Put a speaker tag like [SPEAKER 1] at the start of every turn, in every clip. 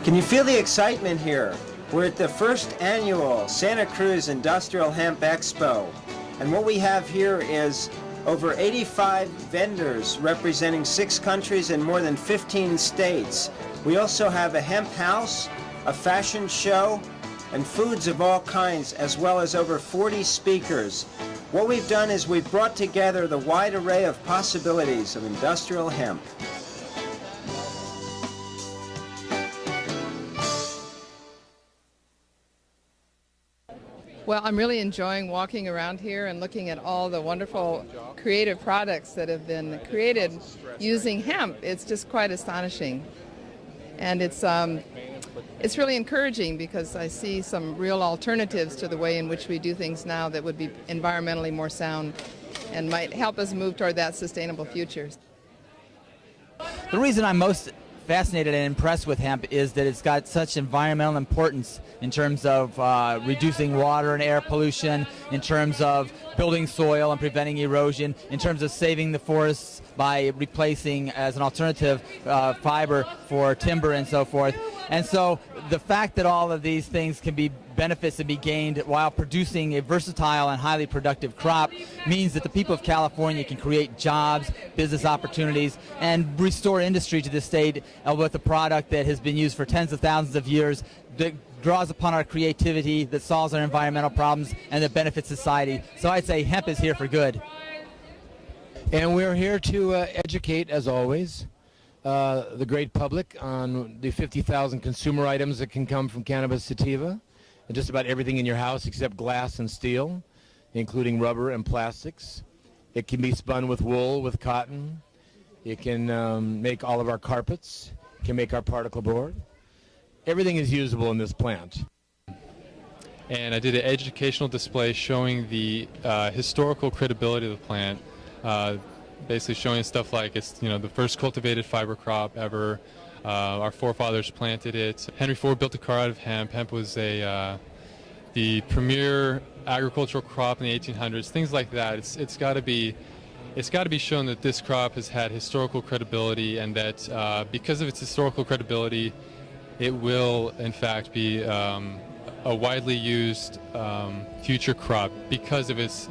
[SPEAKER 1] Can you feel the excitement here? We're at the first annual Santa Cruz Industrial Hemp Expo. And what we have here is over 85 vendors representing 6 countries and more than 15 states. We also have a hemp house, a fashion show, and foods of all kinds, as well as over 40 speakers. What we've done is we've brought together the wide array of possibilities of industrial hemp.
[SPEAKER 2] Well, I'm really enjoying walking around here and looking at all the wonderful creative products that have been created using hemp. It's just quite astonishing. And it's really encouraging because I see some real alternatives to the way in which we do things now that would be environmentally more sound and might help us move toward that sustainable future.
[SPEAKER 3] The reason I'm most fascinated and impressed with hemp is that it's got such environmental importance in terms of reducing water and air pollution, in terms of building soil and preventing erosion, in terms of saving the forests by replacing as an alternative fiber for timber and so forth. And so the fact that all of these things can be benefits to be gained while producing a versatile and highly productive crop means that the people of California can create jobs, business opportunities, and restore industry to the state with a product that has been used for tens of thousands of years, that draws upon our creativity, that solves our environmental problems, and that benefits society. So I'd say hemp is here for good.
[SPEAKER 4] And we're here to educate, as always, the great public on the 50,000 consumer items that can come from cannabis sativa, and just about everything in your house except glass and steel, including rubber and plastics. It can be spun with wool, with cotton. It can make all of our carpets. It can make our particle board. Everything is usable in this plant.
[SPEAKER 5] And I did an educational display showing the historical credibility of the plant, basically showing stuff like it's the first cultivated fiber crop ever. Our forefathers planted it. Henry Ford built a car out of hemp. Hemp was the premier agricultural crop in the 1800s. Things like that. It's got to be shown that this crop has had historical credibility, and that because of its historical credibility, it will in fact be a widely used future crop because of its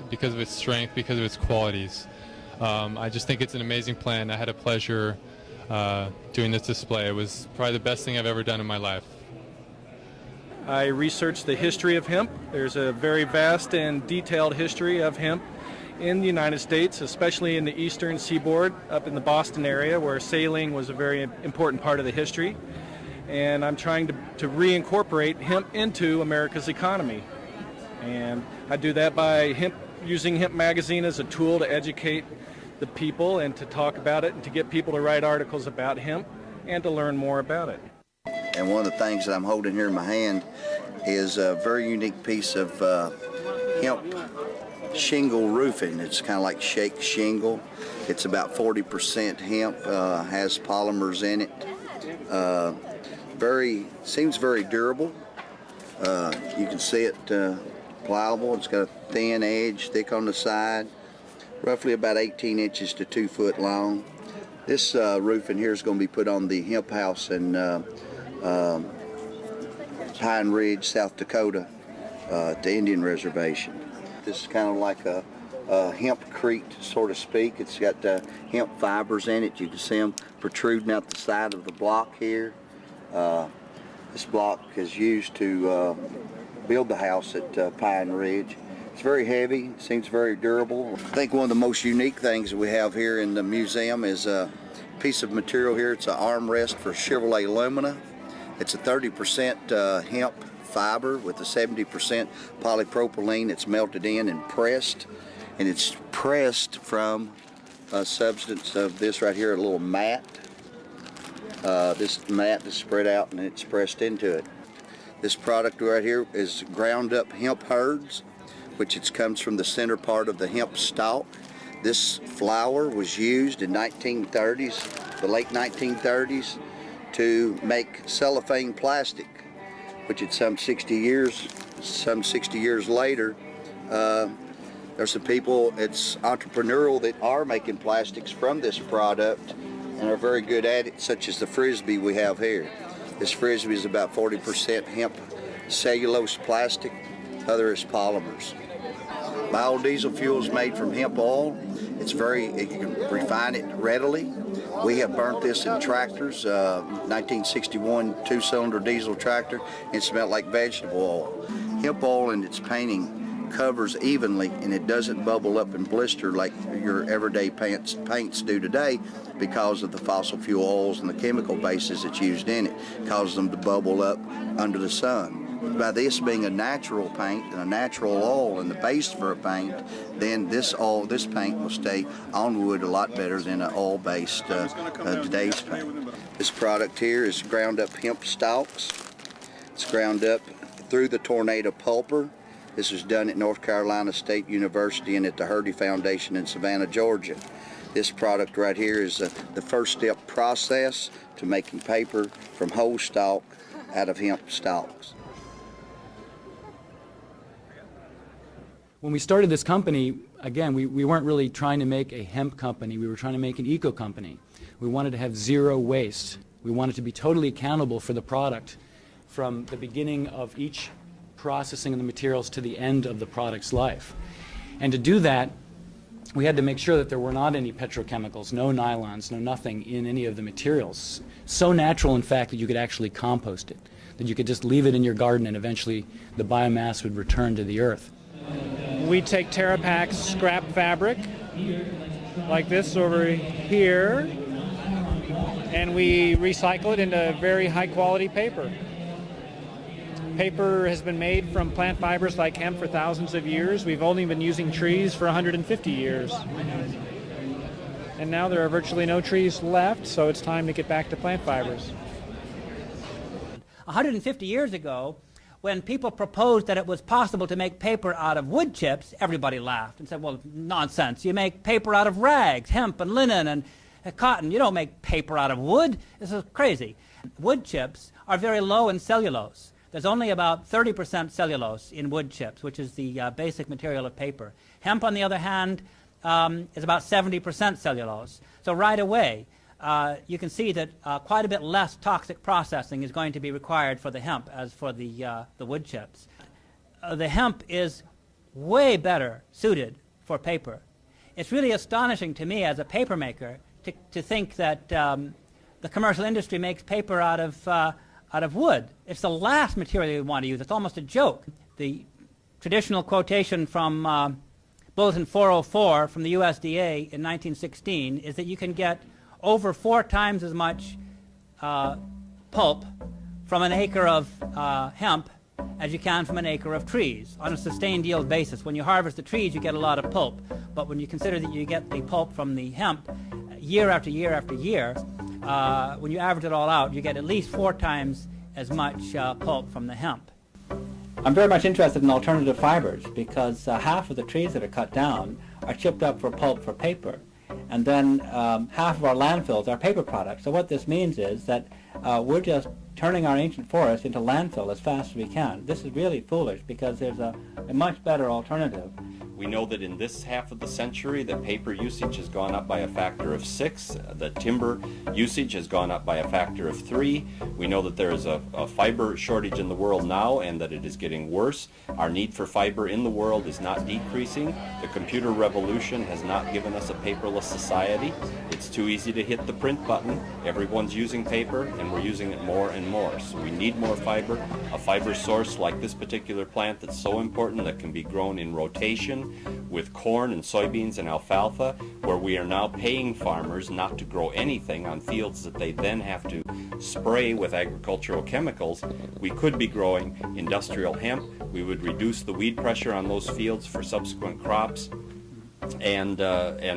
[SPEAKER 5] strength, because of its qualities. I just think it's an amazing plant. I had a pleasure doing this display. It was probably the best thing I've ever done in my life.
[SPEAKER 6] I researched the history of hemp. There's a very vast and detailed history of hemp in the United States, especially in the eastern seaboard, up in the Boston area, where sailing was a very important part of the history. And I'm trying to reincorporate hemp into America's economy. And I do that by using Hemp Magazine as a tool to educate the people and to talk about it and to get people to write articles about hemp and to learn more about it.
[SPEAKER 7] And one of the things that I'm holding here in my hand is a very unique piece of hemp shingle roofing. It's kind of like shake shingle. It's about 40% hemp, has polymers in it. Seems very durable. You can see it pliable. It's got a thin edge, thick on the side, roughly about 18 inches to 2 foot long. This roof in here is going to be put on the hemp house in Pine Ridge, South Dakota, at the Indian Reservation. This is kind of like a hempcrete, so to speak. It's got hemp fibers in it. You can see them protruding out the side of the block here. This block is used to build the house at Pine Ridge. It's very heavy, seems very durable. I think one of the most unique things that we have here in the museum is a piece of material here. It's an armrest for Chevrolet Lumina. It's a 30% hemp fiber with a 70% polypropylene. It's melted in and pressed, and it's pressed from a substance of this right here, a little mat. This mat is spread out and it's pressed into it. This product right here is ground up hemp herds, which comes from the center part of the hemp stalk. This flour was used in the late 1930s, to make cellophane plastic, which at some 60 years later, there's some people, it's entrepreneurial, that are making plastics from this product and are very good at it, such as the Frisbee we have here. This frisbee is about 40% hemp cellulose plastic, other is polymers. Biodiesel fuel is made from hemp oil. You can refine it readily. We have burnt this in tractors, 1961 2-cylinder diesel tractor, and it smelled like vegetable oil. Hemp oil in its painting covers evenly, and it doesn't bubble up and blister like your everyday paints do today because of the fossil fuel oils and the chemical bases that's used in it. It causes them to bubble up under the sun. By this being a natural paint and a natural oil and the base for a paint, then this paint will stay on wood a lot better than an oil-based today's paint. This product here is ground up hemp stalks. It's ground up through the tornado pulper. This was done at North Carolina State University and at the Hurdy Foundation in Savannah, Georgia. This product right here is the first step process to making paper from whole stalk out of hemp stalks.
[SPEAKER 8] When we started this company, again, we weren't really trying to make a hemp company. We were trying to make an eco company. We wanted to have zero waste. We wanted to be totally accountable for the product from the beginning of each processing of the materials to the end of the product's life. And to do that, we had to make sure that there were not any petrochemicals, no nylons, no nothing in any of the materials. So natural, in fact, that you could actually compost it, that you could just leave it in your garden and eventually the biomass would return to the earth.
[SPEAKER 9] We take TerraPak's scrap fabric, like this over here, and we recycle it into very high quality paper. Paper has been made from plant fibers like hemp for thousands of years. We've only been using trees for 150 years. And now there are virtually no trees left, so it's time to get back to plant fibers.
[SPEAKER 10] 150 years ago, when people proposed that it was possible to make paper out of wood chips, everybody laughed and said, well, nonsense. You make paper out of rags, hemp and linen and cotton. You don't make paper out of wood. This is crazy. Wood chips are very low in cellulose. There's only about 30% cellulose in wood chips, which is the basic material of paper. Hemp, on the other hand, is about 70% cellulose. So right away, you can see that quite a bit less toxic processing is going to be required for the hemp as for the wood chips. The hemp is way better suited for paper. It's really astonishing to me as a paper maker to think that the commercial industry makes paper out of wood. It's the last material you want to use. It's almost a joke. The traditional quotation from Bulletin 404 from the USDA in 1916 is that you can get over 4 times as much pulp from an acre of hemp as you can from an acre of trees on a sustained yield basis. When you harvest the trees, you get a lot of pulp, but when you consider that you get the pulp from the hemp year after year after year, when you average it all out, you get at least 4 times as much pulp from the hemp. I'm very much interested in alternative fibers because half of the trees that are cut down are chipped up for pulp for paper. And then half of our landfills are paper products. So what this means is that we're just turning our ancient forest into landfill as fast as we can. This is really foolish because there's a much better alternative.
[SPEAKER 11] We know that in this half of the century that paper usage has gone up by a factor of 6, that timber usage has gone up by a factor of 3. We know that there is a fiber shortage in the world now and that it is getting worse. Our need for fiber in the world is not decreasing. The computer revolution has not given us a paperless society. It's too easy to hit the print button. Everyone's using paper and we're using it more and more. So we need more fiber. A fiber source like this particular plant that's so important that can be grown in rotation with corn and soybeans and alfalfa, where we are now paying farmers not to grow anything on fields that they then have to spray with agricultural chemicals. We could be growing industrial hemp. We would reduce the weed pressure on those fields for subsequent crops, and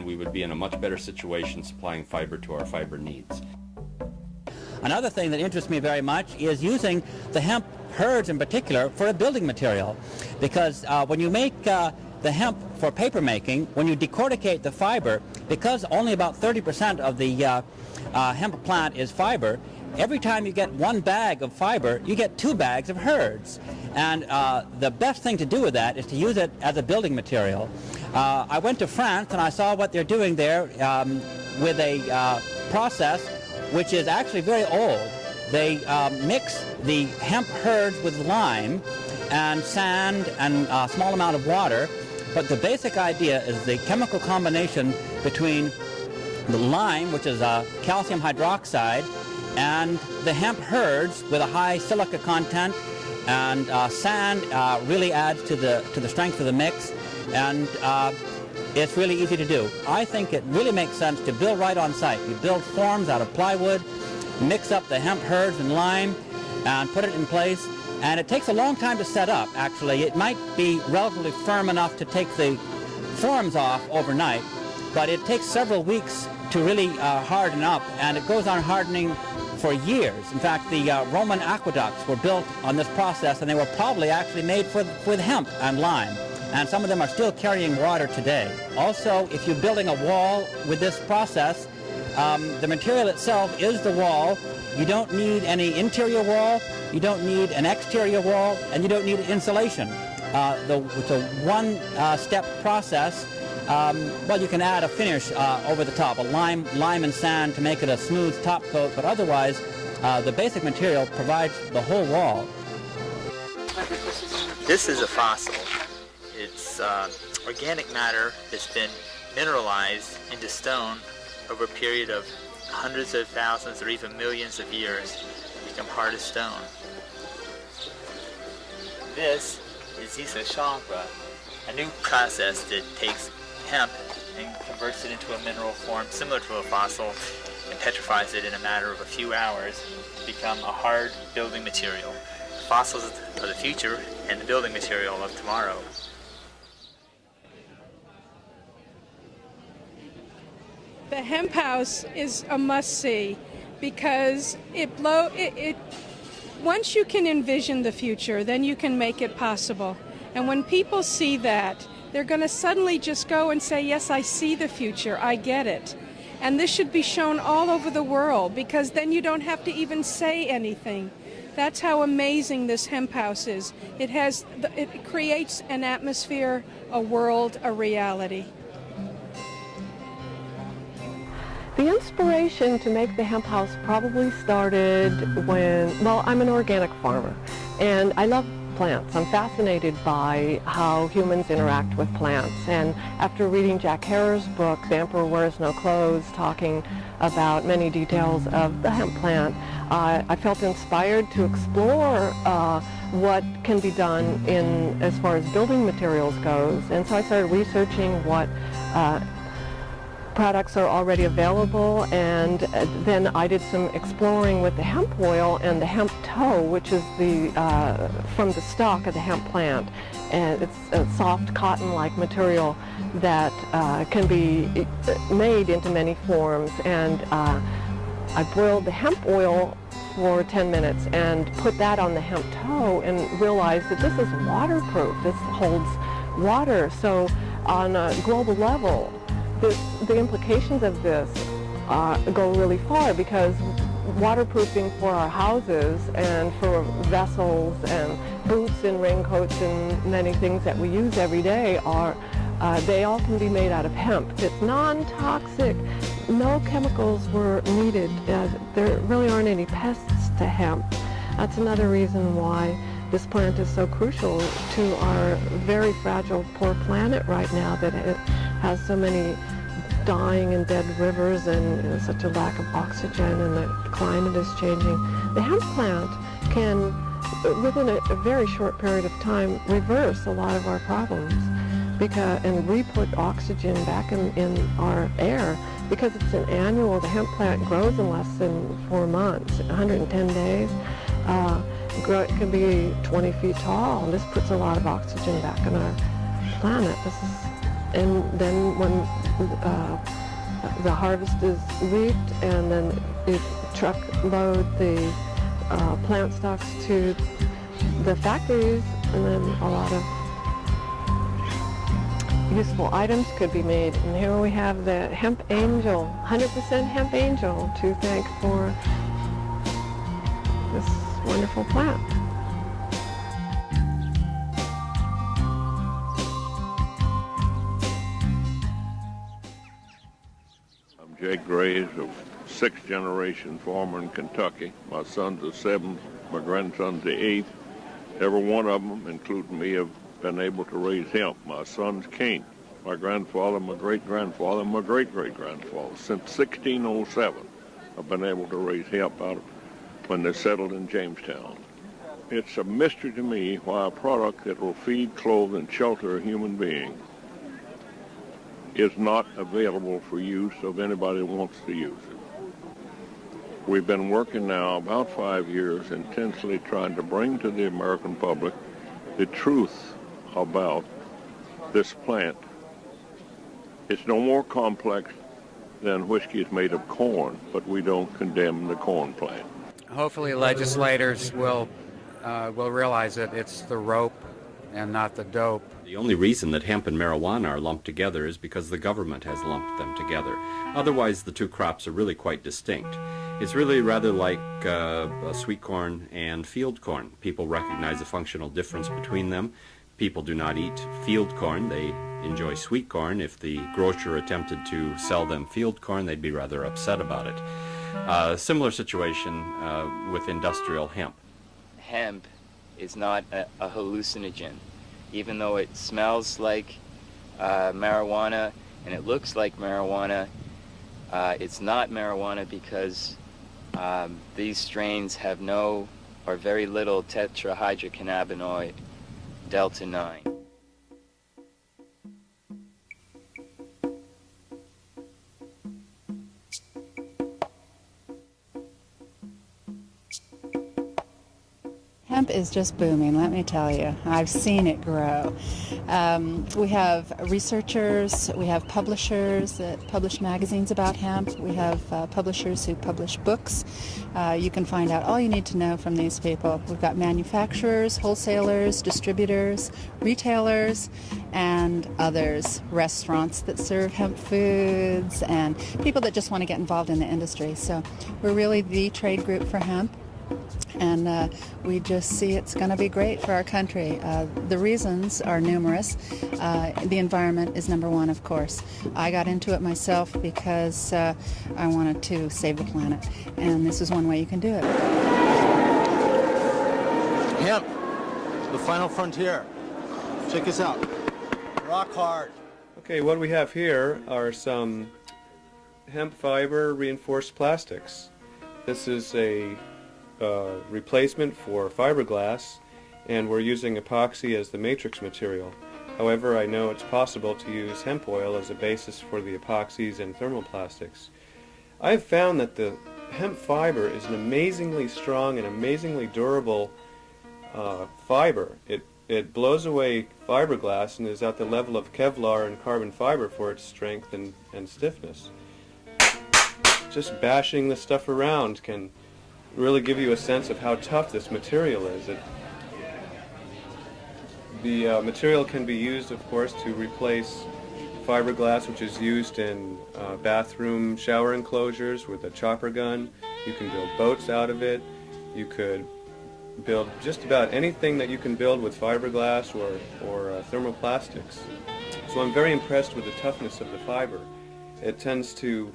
[SPEAKER 11] we would be in a much better situation supplying fiber to our fiber needs.
[SPEAKER 10] Another thing that interests me very much is using the hemp herds in particular for a building material, because when you make the hemp for paper making, when you decorticate the fiber, because only about 30% of the hemp plant is fiber, every time you get 1 bag of fiber, you get 2 bags of herds. And the best thing to do with that is to use it as a building material. I went to France and I saw what they're doing there with a process which is actually very old. they mix the hemp herds with lime and sand and a small amount of water. But the basic idea is the chemical combination between the lime, which is calcium hydroxide, and the hemp herds with a high silica content, and sand really adds to the strength of the mix, and it's really easy to do. I think it really makes sense to build right on site. You build forms out of plywood, mix up the hemp herds and lime, and put it in place. And it takes a long time to set up, actually. It might be relatively firm enough to take the forms off overnight, but it takes several weeks to really harden up, and it goes on hardening for years. In fact, the Roman aqueducts were built on this process, and they were probably actually made with hemp and lime. And some of them are still carrying water today. Also, if you're building a wall with this process, the material itself is the wall. You don't need any interior wall, you don't need an exterior wall, and you don't need insulation. It's a one-step process. Well, you can add a finish over the top, a lime and sand to make it a smooth top coat, but otherwise the basic material provides the whole wall.
[SPEAKER 12] This is a fossil. It's organic matter that's been mineralized into stone over a period of hundreds of thousands or even millions of years to become hard as stone. This is isochambre, a new process that takes hemp and converts it into a mineral form similar to a fossil and petrifies it in a matter of a few hours to become a hard building material. Fossils of the future and the building material of tomorrow.
[SPEAKER 13] The hemp house is a must-see because once you can envision the future, then you can make it possible. And when people see that, they're going to suddenly just go and say, yes, I see the future, I get it. And this should be shown all over the world, because then you don't have to even say anything. That's how amazing this hemp house is. It creates an atmosphere, a world, a reality.
[SPEAKER 14] The inspiration to make the hemp house probably started when, well, I'm an organic farmer, and I love plants. I'm fascinated by how humans interact with plants. And after reading Jack Herer's book, The Emperor Wears No Clothes, talking about many details of the hemp plant, I felt inspired to explore what can be done as far as building materials goes. And so I started researching what products are already available, and then I did some exploring with the hemp oil and the hemp tow, which is from the stalk of the hemp plant. And it's a soft cotton-like material that can be made into many forms. And I boiled the hemp oil for 10 minutes and put that on the hemp tow and realized that this is waterproof. This holds water. So on a global level, the implications of this go really far, because waterproofing for our houses and for vessels and boots and raincoats and many things that we use every day they all can be made out of hemp. It's non-toxic. No chemicals were needed. There really aren't any pests to hemp. That's another reason why this plant is so crucial to our very fragile, poor planet right now, that it has so many dying and dead rivers and such a lack of oxygen, and the climate is changing. The hemp plant can, within a very short period of time, reverse a lot of our problems and re-put oxygen back in our air, because it's an annual. The hemp plant grows in less than 4 months, 110 days. It can be 20 feet tall, and this puts a lot of oxygen back in our planet. And then when the harvest is reaped, and then you truckload the plant stocks to the factories, and then a lot of useful items could be made. And here we have the hemp angel, 100% hemp angel, to thank for this wonderful plant.
[SPEAKER 15] Jake Graves of sixth generation farmer in Kentucky. My son's the seventh, my grandson's the eighth. Every one of them, including me, have been able to raise hemp. My sons can't. My grandfather, my great-grandfather, my great-great-grandfather, since 1607, have been able to raise hemp out of when they settled in Jamestown. It's a mystery to me why a product that will feed, clothe, and shelter a human being is not available for use of anybody who wants to use it. We've been working now about 5 years intensely trying to bring to the American public the truth about this plant. It's no more complex than whiskey is made of corn, but we don't condemn the corn plant.
[SPEAKER 16] Hopefully legislators will realize that it's the rope and not the dope.
[SPEAKER 11] The only reason that hemp and marijuana are lumped together is because the government has lumped them together. Otherwise, the two crops are really quite distinct. It's really rather like sweet corn and field corn. People recognize the functional difference between them. People do not eat field corn. They enjoy sweet corn. If the grocer attempted to sell them field corn, they'd be rather upset about it. Similar situation with industrial hemp.
[SPEAKER 17] Hemp is not a hallucinogen. Even though it smells like marijuana and it looks like marijuana, it's not marijuana because these strains have no or very little tetrahydrocannabinoid delta 9.
[SPEAKER 18] Hemp is just booming, let me tell you. I've seen it grow. We have researchers, we have publishers that publish magazines about hemp, we have publishers who publish books. You can find out all you need to know from these people. We've got manufacturers, wholesalers, distributors, retailers, and others, restaurants that serve hemp foods, and people that just want to get involved in the industry. So we're really the trade group for hemp. And we just see it's going to be great for our country. The reasons are numerous. The environment is number one, of course. I got into it myself because I wanted to save the planet, and this is one way you can do it.
[SPEAKER 19] Hemp, the final frontier. Check this out. Rock hard.
[SPEAKER 20] Okay, what we have here are some hemp fiber reinforced plastics. This is a replacement for fiberglass, and we're using epoxy as the matrix material. However, I know it's possible to use hemp oil as a basis for the epoxies and thermoplastics. I've found that the hemp fiber is an amazingly strong and amazingly durable fiber. It blows away fiberglass and is at the level of Kevlar and carbon fiber for its strength and stiffness. Just bashing the stuff around can really give you a sense of how tough this material is. The material can be used, of course, to replace fiberglass, which is used in bathroom shower enclosures with a chopper gun. You can build boats out of it. You could build just about anything that you can build with fiberglass or thermoplastics. So I'm very impressed with the toughness of the fiber. It tends to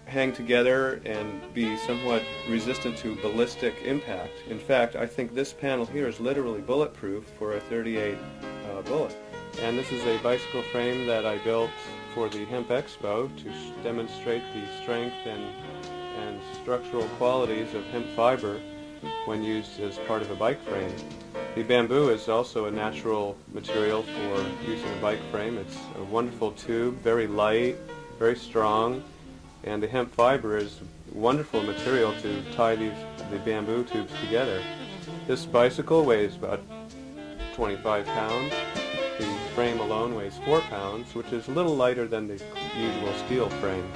[SPEAKER 20] hang together and be somewhat resistant to ballistic impact. In fact, I think this panel here is literally bulletproof for a .38 bullet. And this is a bicycle frame that I built for the Hemp Expo to demonstrate the strength and structural qualities of hemp fiber when used as part of a bike frame. The bamboo is also a natural material for using a bike frame. It's a wonderful tube, very light, very strong, and the hemp fiber is a wonderful material to tie the bamboo tubes together. This bicycle weighs about 25 pounds. The frame alone weighs 4 pounds, which is a little lighter than the usual steel frame.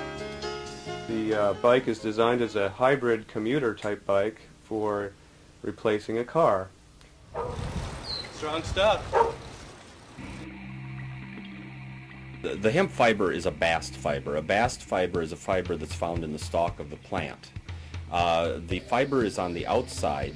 [SPEAKER 20] The bike is designed as a hybrid commuter type bike for replacing a car. Strong stuff.
[SPEAKER 11] The hemp fiber is a bast fiber. A bast fiber is a fiber that's found in the stalk of the plant. The fiber is on the outside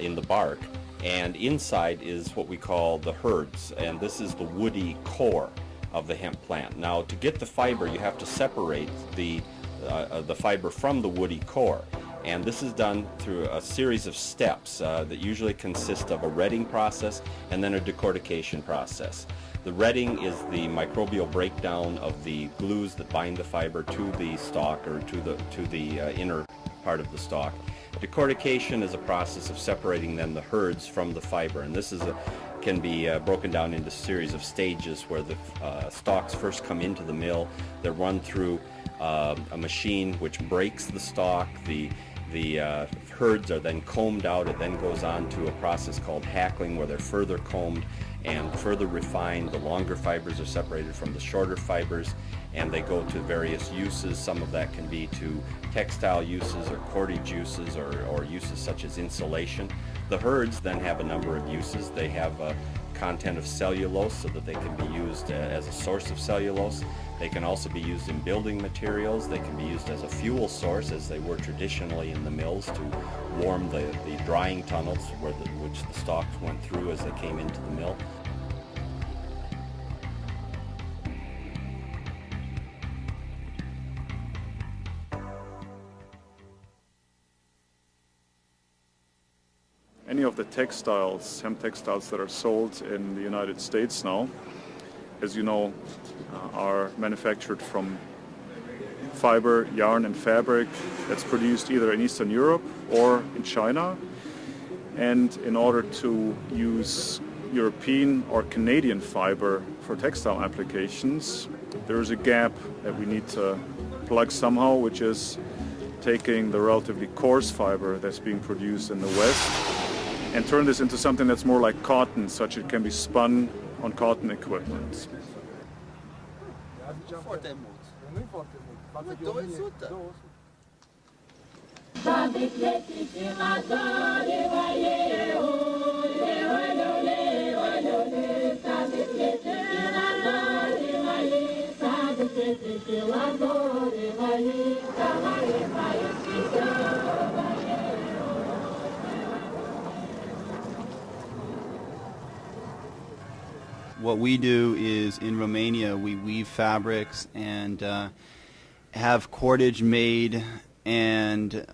[SPEAKER 11] in the bark, and inside is what we call the herds, and this is the woody core of the hemp plant. Now, to get the fiber, you have to separate the the fiber from the woody core. And this is done through a series of steps that usually consist of a retting process and then a decortication process. The retting is the microbial breakdown of the glues that bind the fiber to the stalk or to the inner part of the stalk. Decortication is a process of separating then the herds from the fiber, and this can be broken down into a series of stages where the stalks first come into the mill. They're run through a machine which breaks the stalk. The herds are then combed out. It then goes on to a process called hackling, where they're further combed and further refined. The longer fibers are separated from the shorter fibers, and they go to various uses. Some of that can be to textile uses or cordage uses or uses such as insulation. The herds then have a number of uses. They have a content of cellulose so that they can be used as a source of cellulose. They can also be used in building materials. They can be used as a fuel source, as they were traditionally in the mills, to warm the drying tunnels which the stalks went through as they came into the mill.
[SPEAKER 21] Any of the textiles, hemp textiles that are sold in the United States now, as you know, are manufactured from fiber, yarn and fabric that's produced either in Eastern Europe or in China. And in order to use European or Canadian fiber for textile applications, there is a gap that we need to plug somehow, which is taking the relatively coarse fiber that's being produced in the West and turn this into something that's more like cotton, such it can be spun on cotton equipment.
[SPEAKER 22] What we do is in Romania we weave fabrics and have cordage made, and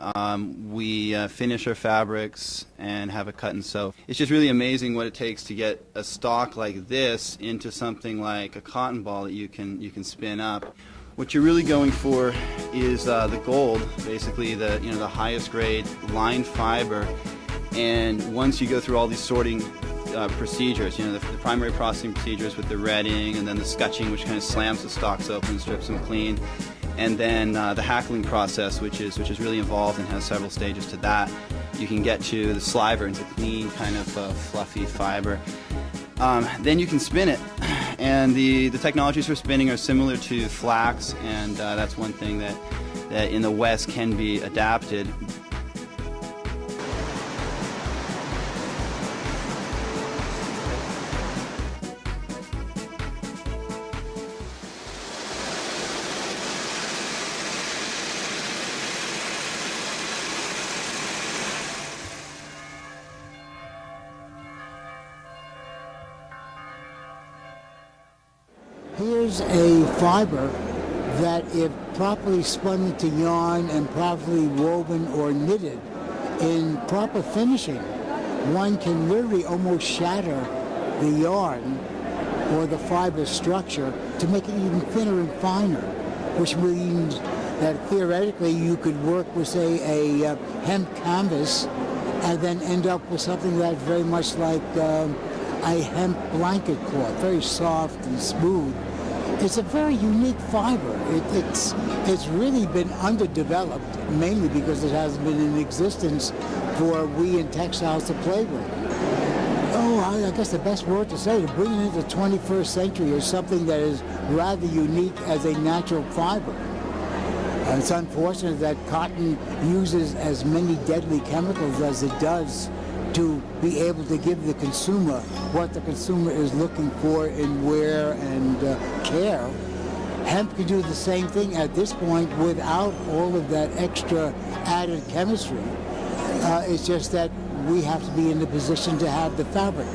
[SPEAKER 22] we finish our fabrics and have it cut and sew. It's just really amazing what it takes to get a stalk like this into something like a cotton ball that you can spin up. What you're really going for is the gold, basically the highest grade line fiber. And once you go through all these sorting procedures, the primary processing procedures with the retting and then the scutching, which kind of slams the stalks open, strips them clean, and then the hackling process, which is really involved and has several stages to that. You can get to the sliver into clean, kind of fluffy fiber. Then you can spin it, and the technologies for spinning are similar to flax, and that's one thing that in the West can be adapted.
[SPEAKER 23] Here's a fiber that, if properly spun into yarn and properly woven or knitted in proper finishing, one can literally almost shatter the yarn or the fiber structure to make it even thinner and finer, which means that theoretically you could work with, say, a hemp canvas and then end up with something that's very much like a hemp blanket cloth, very soft and smooth. It's a very unique fiber. It's really been underdeveloped, mainly because it hasn't been in existence for we in textiles to play with. I guess the best word to say, to bring it into the 21st century, is something that is rather unique as a natural fiber. It's unfortunate that cotton uses as many deadly chemicals as it does to be able to give the consumer what the consumer is looking for in wear and care. Hemp can do the same thing at this point without all of that extra added chemistry. It's just that we have to be in the position to have the fabric.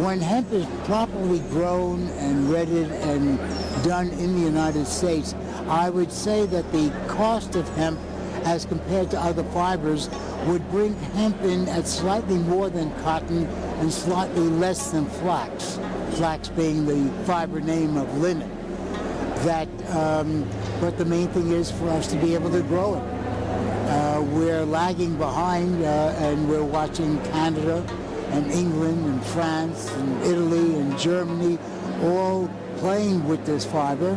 [SPEAKER 23] When hemp is properly grown and retted and done in the United States, I would say that the cost of hemp as compared to other fibers would bring hemp in at slightly more than cotton and slightly less than flax, flax being the fiber name of linen. But the main thing is for us to be able to grow it. We're lagging behind and we're watching Canada and England and France and Italy and Germany all playing with this fiber,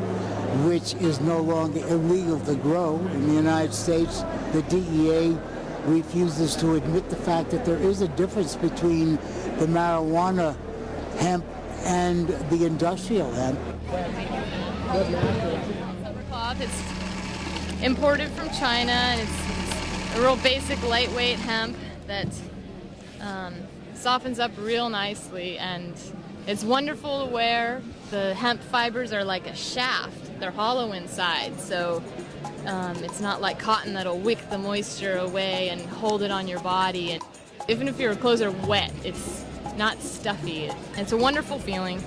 [SPEAKER 23] which is no longer illegal to grow. In the United States, the DEA refuses to admit the fact that there is a difference between the marijuana hemp and the industrial hemp.
[SPEAKER 1] It's imported from China, and it's a real basic lightweight hemp that softens up real nicely, and it's wonderful to wear. The hemp fibers are like a shaft. They're hollow inside, so it's not like cotton that'll wick the moisture away and hold it on your body. And even if your clothes are wet, it's not stuffy. It's a wonderful feeling.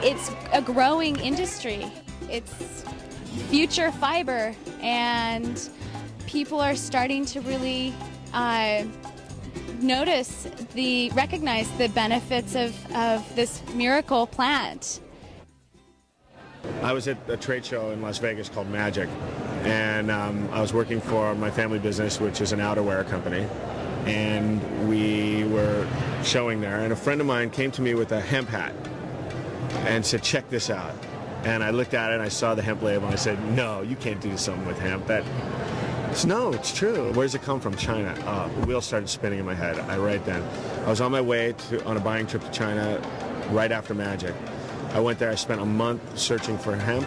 [SPEAKER 2] It's a growing industry. It's future fiber, and people are starting to really recognize the benefits of this miracle plant.
[SPEAKER 3] I was at a trade show in Las Vegas called Magic, and I was working for my family business, which is an outerwear company, and we were showing there, and a friend of mine came to me with a hemp hat and said, "Check this out." And I looked at it and I saw the hemp label and I said, "No, you can't do something with hemp. No, it's true. Where does it come from? China." The wheels started spinning in my head. Right then, I was on my way on a buying trip to China right after Magic. I went there. I spent a month searching for hemp.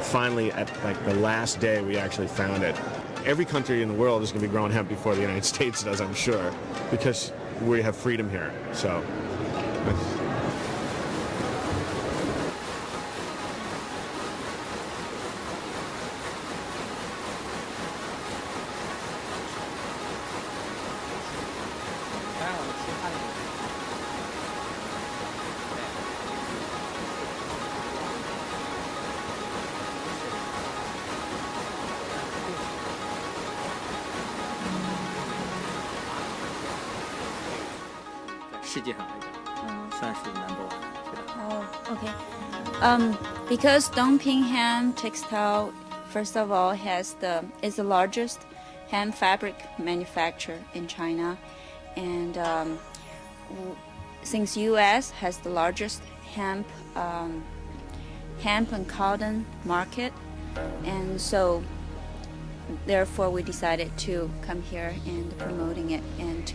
[SPEAKER 3] Finally, at like the last day, we actually found it. Every country in the world is going to be growing hemp before the United States does, I'm sure, because we have freedom here. So.
[SPEAKER 24] Because Dongping Hemp Textile, first of all, is the largest hemp fabric manufacturer in China, and since U.S. has the largest hemp and cotton market, and so therefore we decided to come here and promoting it and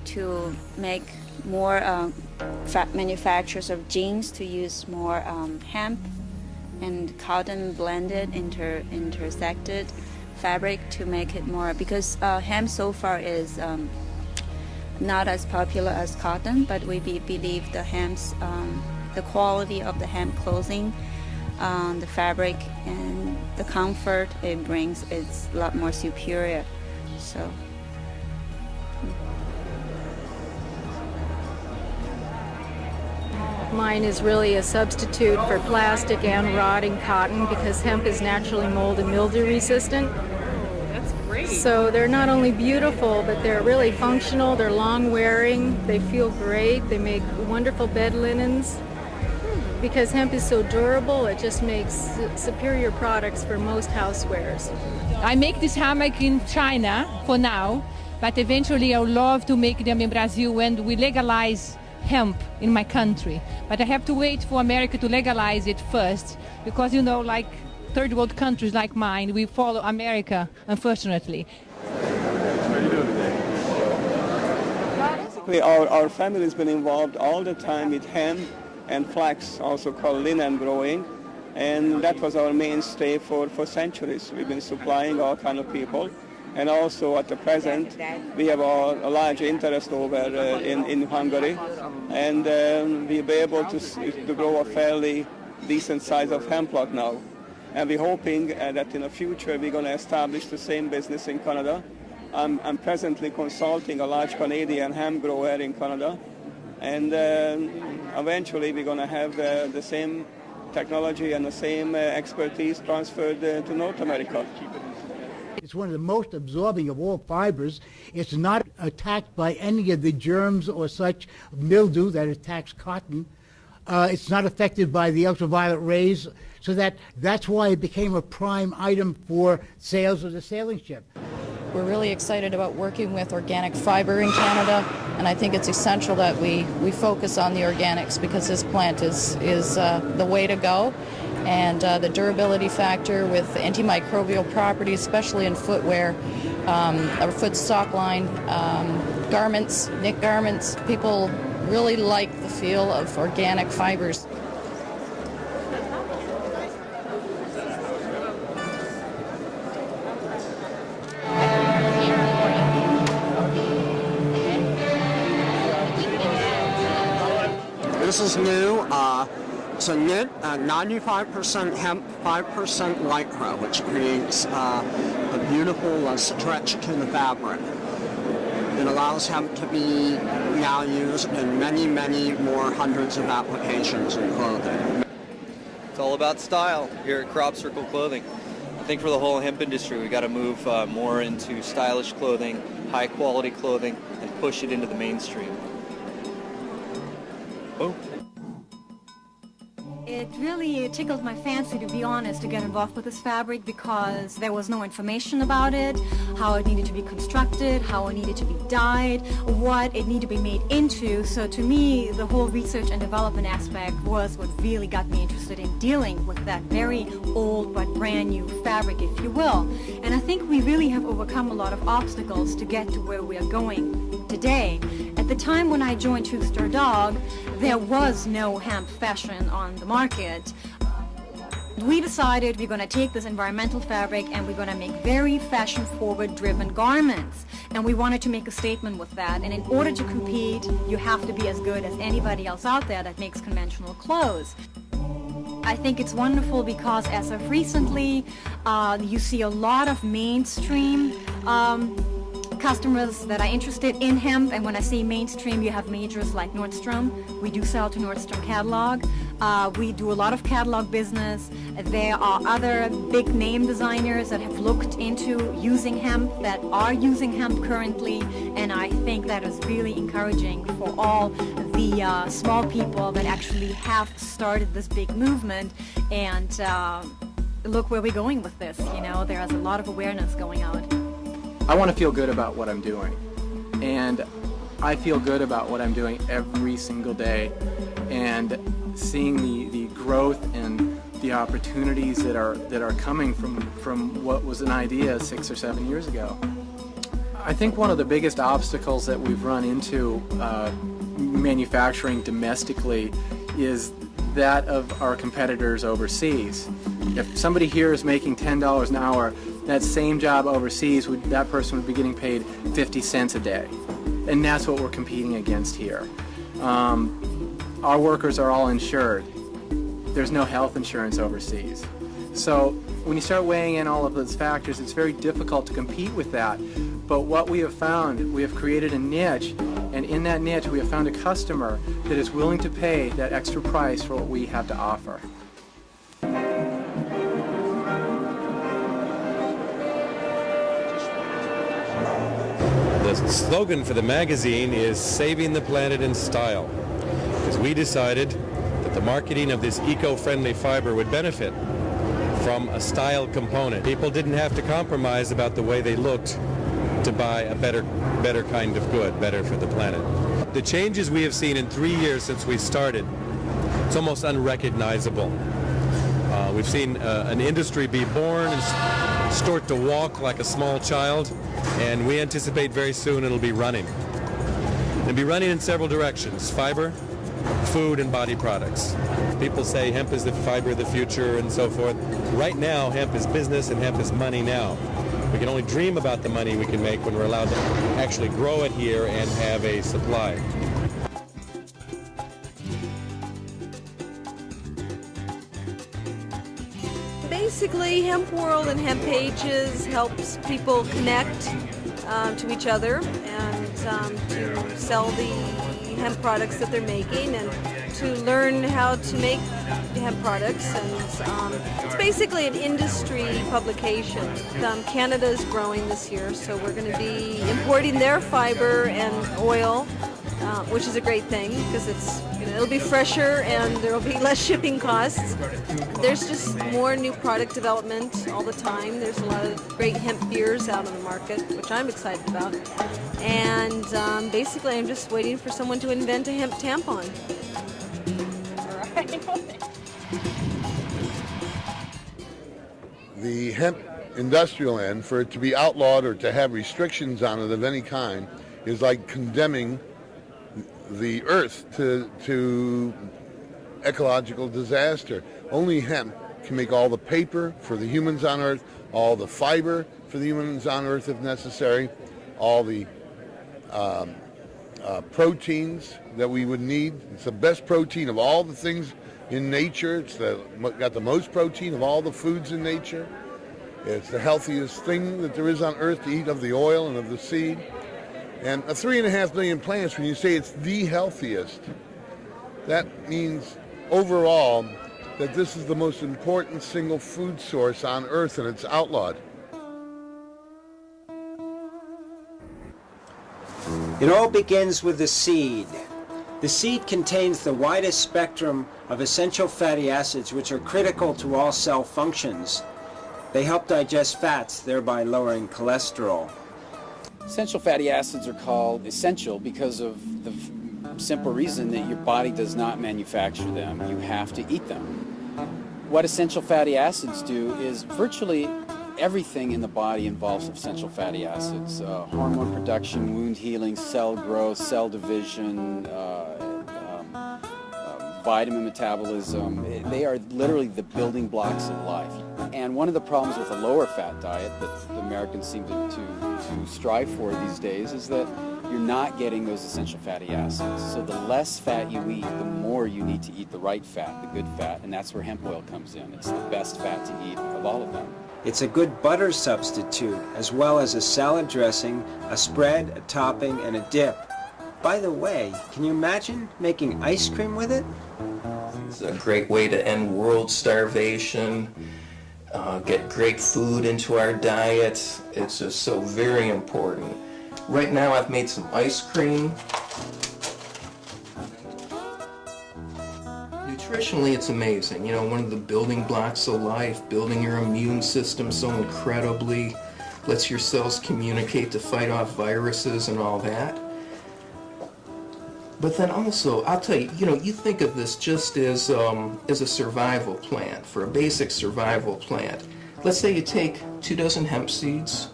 [SPEAKER 24] to make more manufacturers of jeans to use more hemp and cotton blended intersected fabric to make it more, because hemp so far is not as popular as cotton, but we believe the quality of the hemp clothing, the fabric and the comfort it brings is a lot more superior. So
[SPEAKER 25] mine is really a substitute for plastic and rotting cotton because hemp is naturally mold and mildew resistant.
[SPEAKER 26] That's great.
[SPEAKER 25] So they're not only beautiful, but they're really functional, they're long wearing, they feel great, they make wonderful bed linens. Because hemp is so durable, it just makes superior products for most housewares.
[SPEAKER 26] I make this hammock in China for now, but eventually I would love to make them in Brazil when we legalize hemp in my country. But I have to wait for America to legalize it first, because like third world countries like mine, we follow America, unfortunately.
[SPEAKER 27] How are you doing today? Basically, our family has been involved all the time with hemp and flax, also called linen growing, and that was our mainstay for centuries. We've been supplying all kind of people. And also at the present, we have a large interest over in Hungary, and we'll be able to grow a fairly decent size of hemp plot now. And we're hoping that in the future we're going to establish the same business in Canada. I'm presently consulting a large Canadian hemp grower in Canada, and eventually we're going to have the same technology and the same expertise transferred to North America.
[SPEAKER 23] It's one of the most absorbing of all fibers. It's not attacked by any of the germs or such mildew that attacks cotton. It's not affected by the ultraviolet rays, so that's why it became a prime item for sales of the sailing ship.
[SPEAKER 4] We're really excited about working with organic fiber in Canada, and I think it's essential that we focus on the organics because this plant is the way to go. And the durability factor with antimicrobial properties, especially in footwear, or foot stock line, garments, knit garments, people really like the feel of organic fibers.
[SPEAKER 5] This is new. It's a knit, 95% hemp, 5% lycra, which creates a beautiful stretch to the fabric. It allows hemp to be now used in many, many more hundreds of applications in clothing.
[SPEAKER 6] It's all about style here at Crop Circle Clothing. I think for the whole hemp industry, we got to move more into stylish clothing, high quality clothing, and push it into the mainstream. Oh.
[SPEAKER 7] It really tickled my fancy, to be honest, to get involved with this fabric because there was no information about it, how it needed to be constructed, how it needed to be dyed, what it needed to be made into. So to me, the whole research and development aspect was what really got me interested in dealing with that very old but brand new fabric, if you will. And I think we really have overcome a lot of obstacles to get to where we are going today. At the time when I joined Two Star Dog, there was no hemp fashion on the market. We decided we're going to take this environmental fabric and we're going to make very fashion-forward driven garments. And we wanted to make a statement with that. And in order to compete, you have to be as good as anybody else out there that makes conventional clothes. I think it's wonderful because as of recently, you see a lot of mainstream customers that are interested in hemp, and when I say mainstream, you have majors like Nordstrom. We do sell to Nordstrom catalog. We do a lot of catalog business. There are other big name designers that have looked into using hemp, that are using hemp currently, and I think that is really encouraging for all the small people that actually have started this big movement. And look where we're going with this. You know, there's a lot of awareness going out.
[SPEAKER 8] I want to feel good about what I'm doing, and I feel good about what I'm doing every single day, and seeing the growth and the opportunities that are coming from what was an idea 6 or 7 years ago. I think one of the biggest obstacles that we've run into manufacturing domestically is that of our competitors overseas. If somebody here is making $10 an hour, that same job overseas, that person would be getting paid 50 cents a day. And that's what we're competing against here. Our workers are all insured. There's no health insurance overseas. So when you start weighing in all of those factors, it's very difficult to compete with that. But what we have found, we have created a niche, and in that niche we have found a customer that is willing to pay that extra price for what we have to offer.
[SPEAKER 9] The slogan for the magazine is "Saving the Planet in Style," because we decided that the marketing of this eco-friendly fiber would benefit from a style component. People didn't have to compromise about the way they looked to buy a better kind of good, better for the planet. The changes we have seen in 3 years since we started, it's almost unrecognizable. We've seen an industry be born and start to walk like a small child, and we anticipate very soon it'll be running. It'll be running in several directions: fiber, food, and body products. People say hemp is the fiber of the future and so forth. Right now, hemp is business and hemp is money now. We can only dream about the money we can make when we're allowed to actually grow it here and have a supply.
[SPEAKER 10] basically, Hemp World and Hemp Pages helps people connect to each other and to sell the hemp products that they're making and to learn how to make hemp products. And it's basically an industry publication. Canada is growing this year, so we're going to be importing their fiber and oil, which is a great thing because it'll be fresher and there will be less shipping costs. There's just more new product development all the time. There's a lot of great hemp beers out on the market, which I'm excited about. And basically, I'm just waiting for someone to invent a hemp tampon.
[SPEAKER 12] The hemp industrial end, for it to be outlawed or to have restrictions on it of any kind, is like condemning the earth to ecological disaster. Only hemp can make all the paper for the humans on earth, all the fiber for the humans on earth if necessary, all the proteins that we would need. It's the best protein of all the things in nature. It's got the most protein of all the foods in nature. It's the healthiest thing that there is on earth to eat of the oil and of the seed. And 3.5 million plants, when you say it's the healthiest, that means overall that this is the most important single food source on earth, and it's outlawed.
[SPEAKER 13] It all begins with the seed. The seed contains the widest spectrum of essential fatty acids which are critical to all cell functions. They help digest fats, thereby lowering cholesterol.
[SPEAKER 14] Essential fatty acids are called essential because of the simple reason that your body does not manufacture them. You have to eat them. What essential fatty acids do is virtually everything in the body involves essential fatty acids. Hormone production, wound healing, cell growth, cell division, vitamin metabolism. They are literally the building blocks of life. And one of the problems with a lower fat diet that the Americans seem to strive for these days is that you're not getting those essential fatty acids. So the less fat you eat, the more you need to eat the right fat, the good fat, and that's where hemp oil comes in. It's the best fat to eat of all of them.
[SPEAKER 13] It's a good butter substitute, as well as a salad dressing, a spread, a topping, and a dip. By the way, can you imagine making ice cream with it?
[SPEAKER 15] It's a great way to end world starvation, get great food into our diet. It's just so very important. Right now I've made some ice cream. Nutritionally it's amazing. You know, one of the building blocks of life, building your immune system so incredibly, lets your cells communicate to fight off viruses and all that. But then also, I'll tell you, you know, you think of this just as a survival plant, for a basic survival plant. Let's say you take 24 hemp seeds,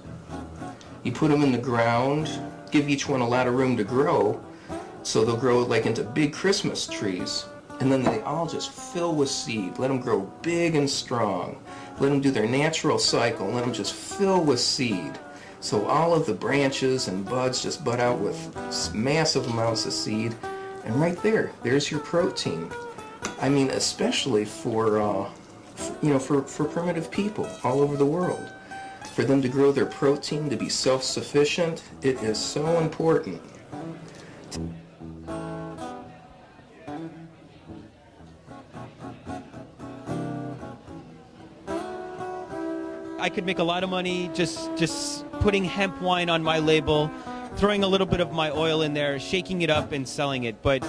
[SPEAKER 15] you put them in the ground, give each one a lot of room to grow, so they'll grow like into big Christmas trees, and then they all just fill with seed. Let them grow big and strong. Let them do their natural cycle. Let them just fill with seed. So all of the branches and buds just bud out with massive amounts of seed, and right there, there's your protein. I mean, especially for for primitive people all over the world, for them to grow their protein, to be self-sufficient, it is so important.
[SPEAKER 16] I could make a lot of money just putting hemp wine on my label, throwing a little bit of my oil in there, shaking it up and selling it. But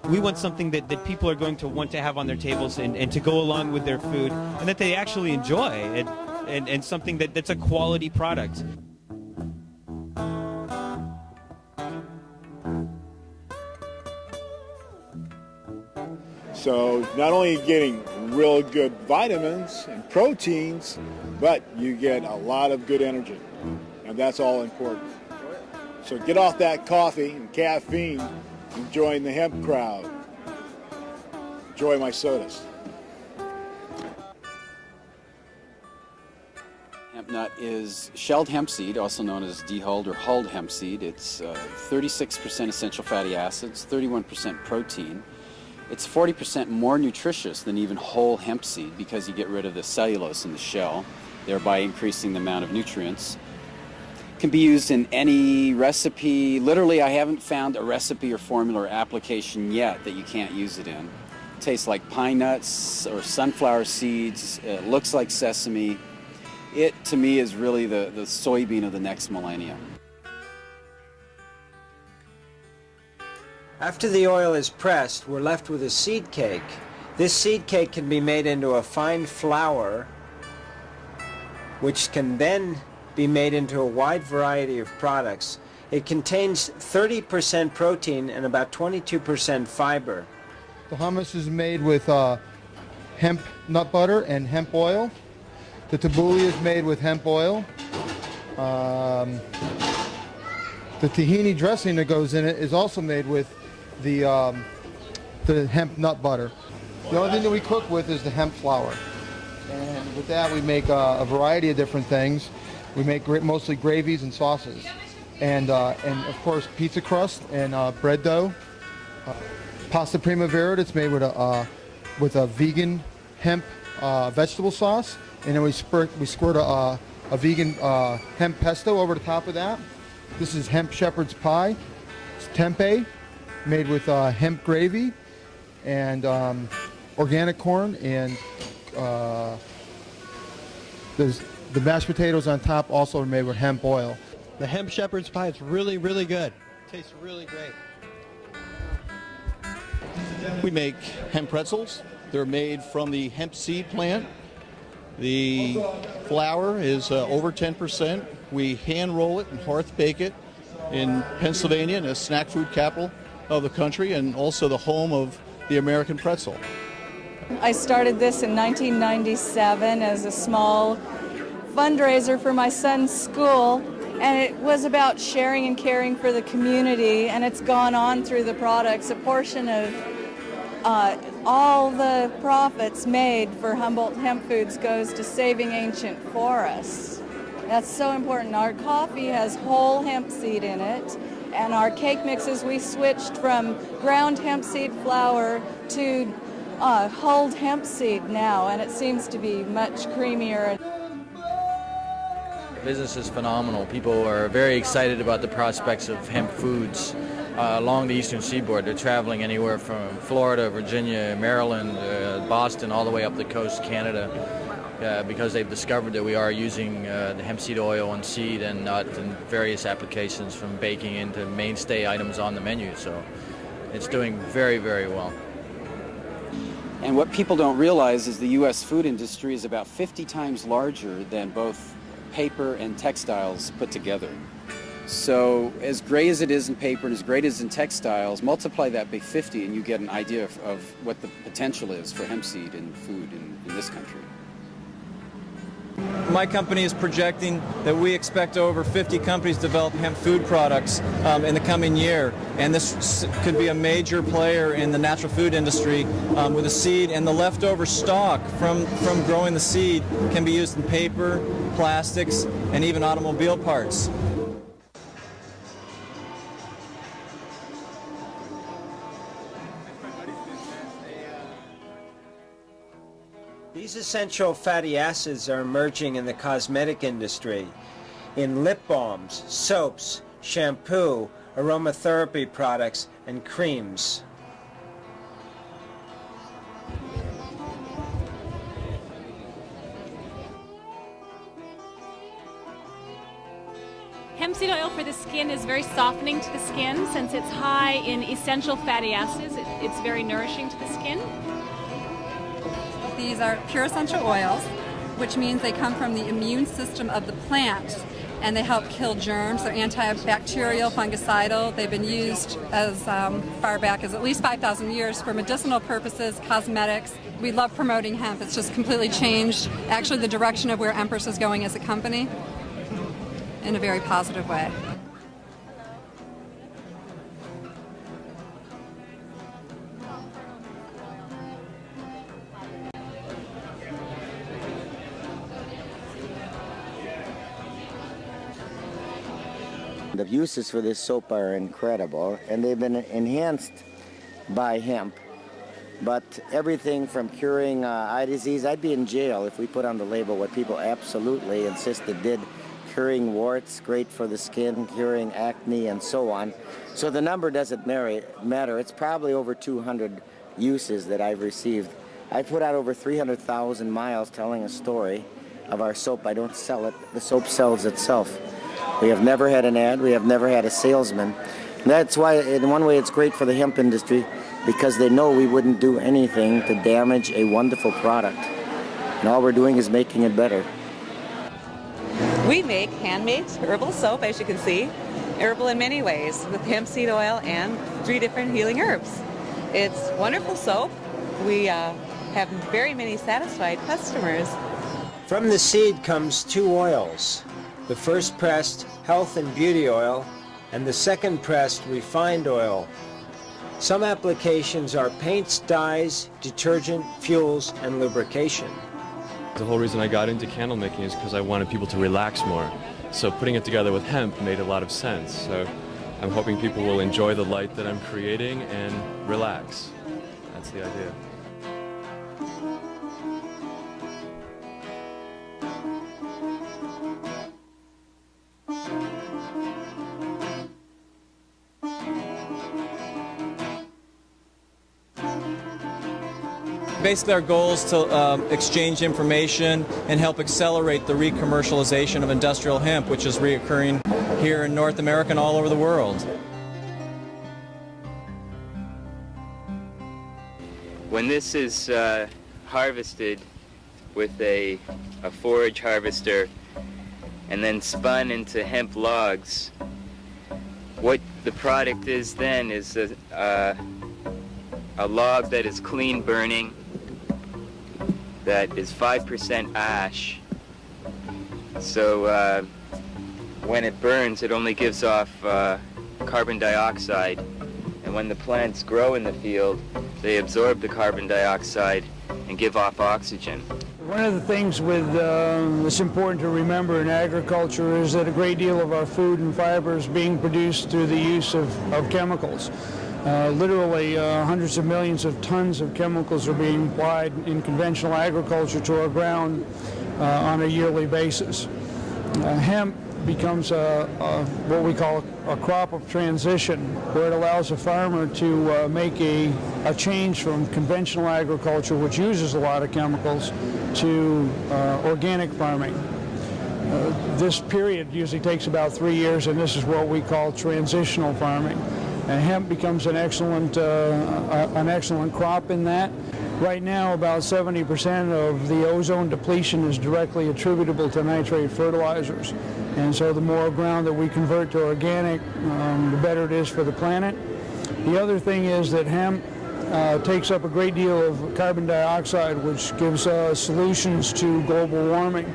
[SPEAKER 16] we want something that people are going to want to have on their tables and to go along with their food, and that they actually enjoy, and something that's a quality product.
[SPEAKER 17] So not only are you getting real good vitamins and proteins, but you get a lot of good energy, and that's all important. So get off that coffee and caffeine and join the hemp crowd. Enjoy my sodas.
[SPEAKER 14] Hemp nut is shelled hemp seed, also known as dehulled or hulled hemp seed. It's 36% essential fatty acids, 31% protein. It's 40% more nutritious than even whole hemp seed because you get rid of the cellulose in the shell, thereby increasing the amount of nutrients. It can be used in any recipe. Literally, I haven't found a recipe or formula or application yet that you can't use it in. It tastes like pine nuts or sunflower seeds. It looks like sesame. It, to me, is really the soybean of the next millennium.
[SPEAKER 13] After the oil is pressed, we're left with a seed cake. This seed cake can be made into a fine flour, which can then be made into a wide variety of products. It contains 30% protein and about 22% fiber.
[SPEAKER 1] The hummus is made with hemp nut butter and hemp oil. The tabbouleh is made with hemp oil. The tahini dressing that goes in it is also made with the hemp nut butter. The only thing that we cook with is the hemp flour. And with that we make a variety of different things. We make mostly gravies and sauces. And of course pizza crust and bread dough. Pasta primavera that's made with a vegan hemp vegetable sauce. And then we squirt a vegan hemp pesto over the top of that. This is hemp shepherd's pie. It's tempeh, made with hemp gravy and organic corn, and there's the mashed potatoes on top also are made with hemp oil.
[SPEAKER 11] The hemp shepherd's pie is really, really good. Tastes really great.
[SPEAKER 18] We make hemp pretzels. They're made from the hemp seed plant. The flour is over 10%. We hand roll it and hearth bake it in Pennsylvania, in a snack food capital of the country, and also the home of the American pretzel.
[SPEAKER 19] I started this in 1997 as a small fundraiser for my son's school, and it was about sharing and caring for the community, and it's gone on through the products. A portion of all the profits made for Humboldt Hemp Foods goes to saving ancient forests. That's so important. Our coffee has whole hemp seed in it, and our cake mixes, we switched from ground hemp seed flour to hulled hemp seed now, and it seems to be much creamier.
[SPEAKER 20] The business is phenomenal. People are very excited about the prospects of hemp foods along the eastern seaboard. They're traveling anywhere from Florida, Virginia, Maryland, Boston, all the way up the coast of Canada, because they've discovered that we are using the hemp seed oil and seed and nut in various applications, from baking into mainstay items on the menu. So it's doing very, very well.
[SPEAKER 14] And what people don't realize is the U.S. food industry is about 50 times larger than both paper and textiles put together. So as great as it is in paper and as great as in textiles, multiply that by 50 and you get an idea of what the potential is for hemp seed in food in this country.
[SPEAKER 21] My company is projecting that we expect over 50 companies to develop hemp food products in the coming year, and this could be a major player in the natural food industry with the seed, and the leftover stock from growing the seed can be used in paper, plastics, and even automobile parts.
[SPEAKER 13] These essential fatty acids are emerging in the cosmetic industry, in lip balms, soaps, shampoo, aromatherapy products, and creams.
[SPEAKER 22] Hemp seed oil for the skin is very softening to the skin. Since it's high in essential fatty acids, it's very nourishing to the skin.
[SPEAKER 28] These are pure essential oils, which means they come from the immune system of the plant, and they help kill germs. They're antibacterial, fungicidal. They've been used as far back as at least 5,000 years for medicinal purposes, cosmetics. We love promoting hemp. It's just completely changed, actually, the direction of where Empress is going as a company in a very positive way.
[SPEAKER 29] The uses for this soap are incredible, and they've been enhanced by hemp
[SPEAKER 13] but everything from curing eye disease. I'd be in jail if we put on the label what people absolutely insisted did. Curing warts, great for the skin, curing acne, and so on. So the number doesn't matter. It's probably over 200 uses that I've received. I put out over 300,000 miles telling a story of our soap. I don't sell it. The soap sells itself. We have never had an ad. We have never had a salesman. And that's why, in one way, it's great for the hemp industry, because they know we wouldn't do anything to damage a wonderful product. And all we're doing is making it better.
[SPEAKER 2] We make handmade herbal soap, as you can see, herbal in many ways, with hemp seed oil and 3 different healing herbs. It's wonderful soap. We have very many satisfied customers.
[SPEAKER 13] From the seed comes 2 oils. The first pressed, health and beauty oil, and the second pressed, refined oil. Some applications are paints, dyes, detergent, fuels, and lubrication.
[SPEAKER 3] The whole reason I got into candle making is because I wanted people to relax more. So putting it together with hemp made a lot of sense. So I'm hoping people will enjoy the light that I'm creating and relax. That's the idea.
[SPEAKER 21] Basically, our goal is to exchange information and help accelerate the re-commercialization of industrial hemp, which is reoccurring here in North America and all over the world.
[SPEAKER 4] When this is harvested with a forage harvester and then spun into hemp logs, what the product is then is a log that is clean burning, that is 5% ash. So when it burns, it only gives off carbon dioxide. And when the plants grow in the field, they absorb the carbon dioxide and give off oxygen.
[SPEAKER 5] One of the things that's important to remember in agriculture is that a great deal of our food and fiber is being produced through the use of chemicals. Literally hundreds of millions of tons of chemicals are being applied in conventional agriculture to our ground on a yearly basis. Hemp becomes what we call a crop of transition, where it allows a farmer to make a change from conventional agriculture, which uses a lot of chemicals, to organic farming. This period usually takes about 3 years, and this is what we call transitional farming. And hemp becomes an excellent crop in that. Right now, about 70% of the ozone depletion is directly attributable to nitrate fertilizers. And so the more ground that we convert to organic, the better it is for the planet. The other thing is that hemp takes up a great deal of carbon dioxide, which gives solutions to global warming.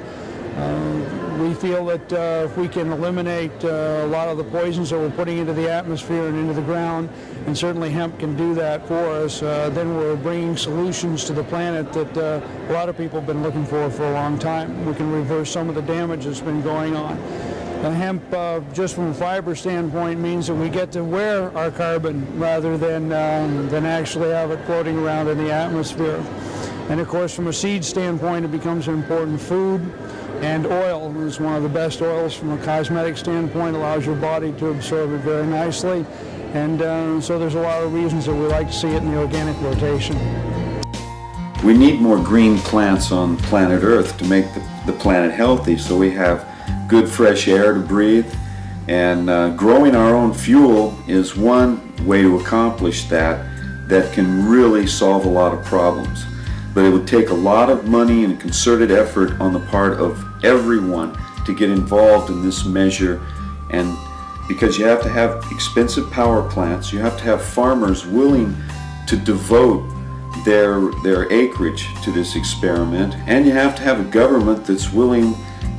[SPEAKER 5] We feel that if we can eliminate a lot of the poisons that we're putting into the atmosphere and into the ground, and certainly hemp can do that for us, then we're bringing solutions to the planet that a lot of people have been looking for a long time. We can reverse some of the damage that's been going on. Hemp, just from a fiber standpoint, means that we get to wear our carbon rather than actually have it floating around in the atmosphere. And of course, from a seed standpoint, it becomes an important food. And oil is one of the best oils from a cosmetic standpoint, allows your body to absorb it very nicely. And so there's a lot of reasons that we like to see it in the organic rotation.
[SPEAKER 23] We need more green plants on planet Earth to make the planet healthy, so we have good fresh air to breathe. And growing our own fuel is one way to accomplish that can really solve a lot of problems. But it would take a lot of money and a concerted effort on the part of everyone to get involved in this measure, and because you have to have expensive power plants, you have to have farmers willing to devote their acreage to this experiment, and you have to have a government that's willing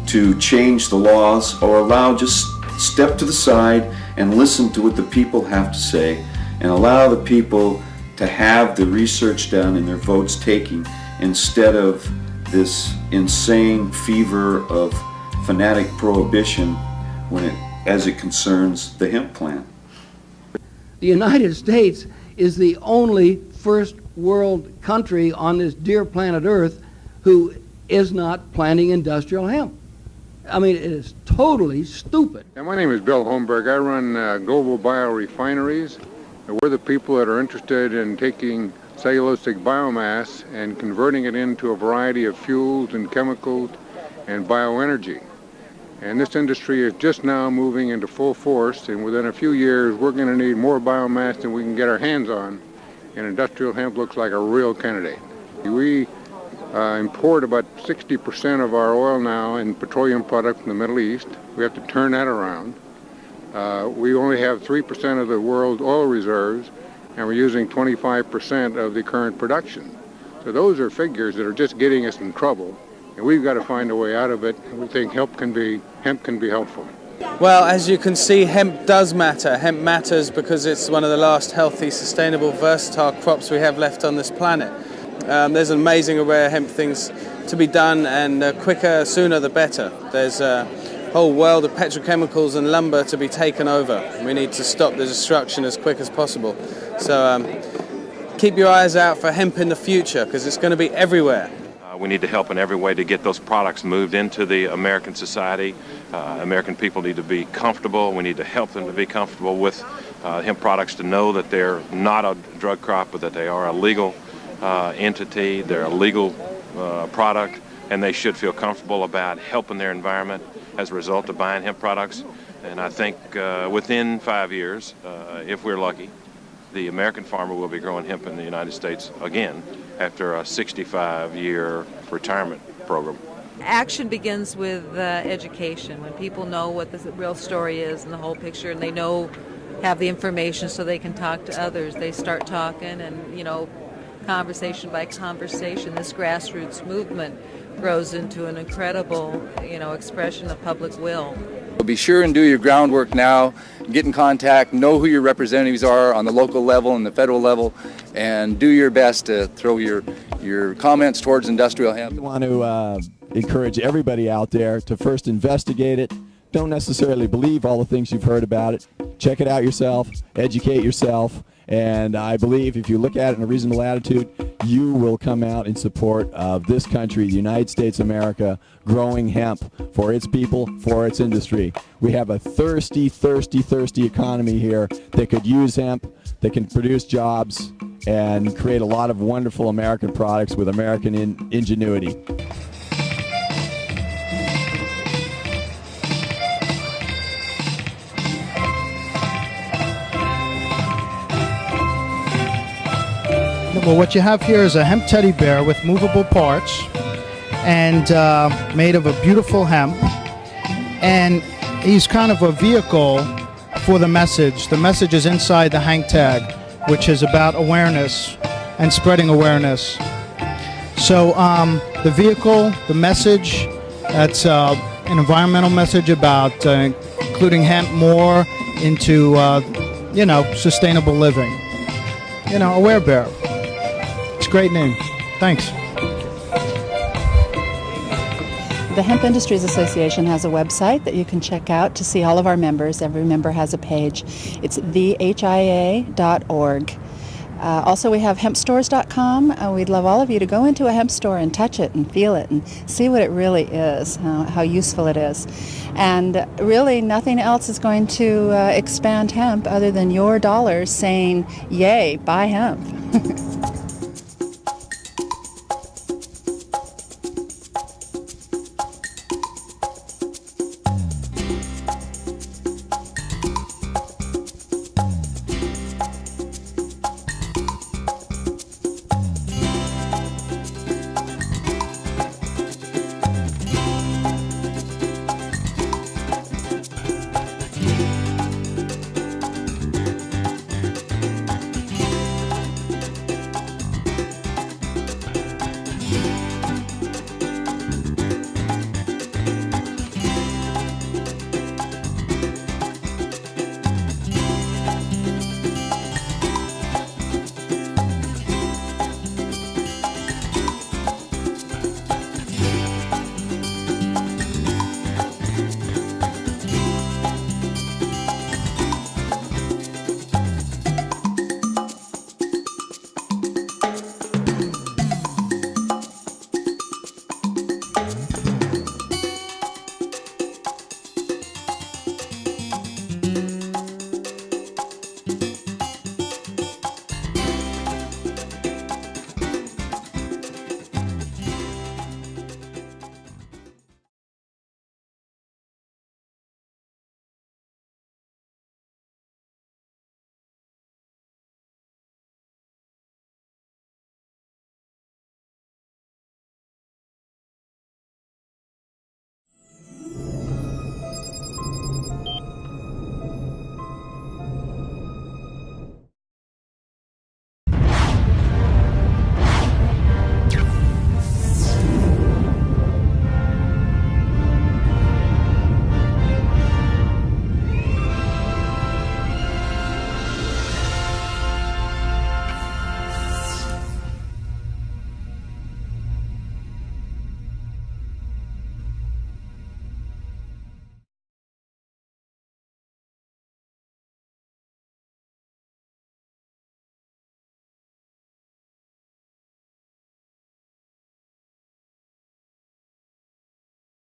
[SPEAKER 23] to change the laws or just step to the side and listen to what the people have to say and allow the people to have the research done and their votes taken, instead of this insane fever of fanatic prohibition as it concerns the hemp plant.
[SPEAKER 24] The United States is the only
[SPEAKER 6] first world country on this dear planet Earth who is not planting industrial hemp. I mean, it is totally stupid.
[SPEAKER 7] Yeah, my name is Bill Holmberg. I run Global Biorefineries. We're the people that are interested in taking cellulosic biomass and converting it into a variety of fuels and chemicals and bioenergy. And this industry is just now moving into full force, and within a few years we're going to need more biomass than we can get our hands on, and industrial hemp looks like a real candidate. We import about 60% of our oil now in petroleum products from the Middle East. We have to turn that around. We only have 3% of the world's oil reserves, and we're using 25% of the current production. So those are figures that are just getting us in trouble, and we've got to find a way out of it. We think hemp can be helpful.
[SPEAKER 8] Well, as you can see, hemp does matter. Hemp matters because it's one of the last healthy, sustainable, versatile crops we have left on this planet. There's an amazing array of hemp things to be done, and quicker, sooner the better. There's a whole world of petrochemicals and lumber to be taken over. We need to stop the destruction as quick as possible. So keep your eyes out for hemp in the future, because it's going to be everywhere.
[SPEAKER 9] We need to help in every way to get those products moved into the American society. American people need to be comfortable. We need to help them to be comfortable with hemp products, to know that they're not a drug crop, but that they are a legal entity. They're a legal product, and they should feel comfortable about helping their environment as a result of buying hemp products. And I think within 5 years, if we're lucky, the American farmer will be growing hemp in the United States again after a 65-year retirement program.
[SPEAKER 10] Action begins with education. When people know what the real story is and the whole picture, and they have the information so they can talk to others, they start talking, and conversation by conversation, this grassroots movement grows into an incredible, expression of public will.
[SPEAKER 24] Be sure and do your groundwork now, get in contact, know who your representatives are on the local level and the federal level, and do your best to throw your comments towards industrial hemp.
[SPEAKER 25] We want to encourage everybody out there to first investigate it. Don't necessarily believe all the things you've heard about it. Check it out yourself, educate yourself, and I believe if you look at it in a reasonable attitude, you will come out in support of this country, the United States of America, growing hemp for its people, for its industry. We have a thirsty, thirsty, thirsty economy here that could use hemp, that can produce jobs, and create a lot of wonderful American products with American ingenuity.
[SPEAKER 26] Well, what you have here is a hemp teddy bear with movable parts and made of a beautiful hemp. And he's kind of a vehicle for the message. The message is inside the hang tag, which is about awareness and spreading awareness. So the vehicle, the message, that's an environmental message about including hemp more into, sustainable living. Aware bear. It's a great name. Thanks.
[SPEAKER 27] The Hemp Industries Association has a website that you can check out to see all of our members. Every member has a page. It's thehia.org. Also, we have hempstores.com. We'd love all of you to go into a hemp store and touch it and feel it and see what it really is, how useful it is. And really, nothing else is going to expand hemp other than your dollars saying, yay, buy hemp.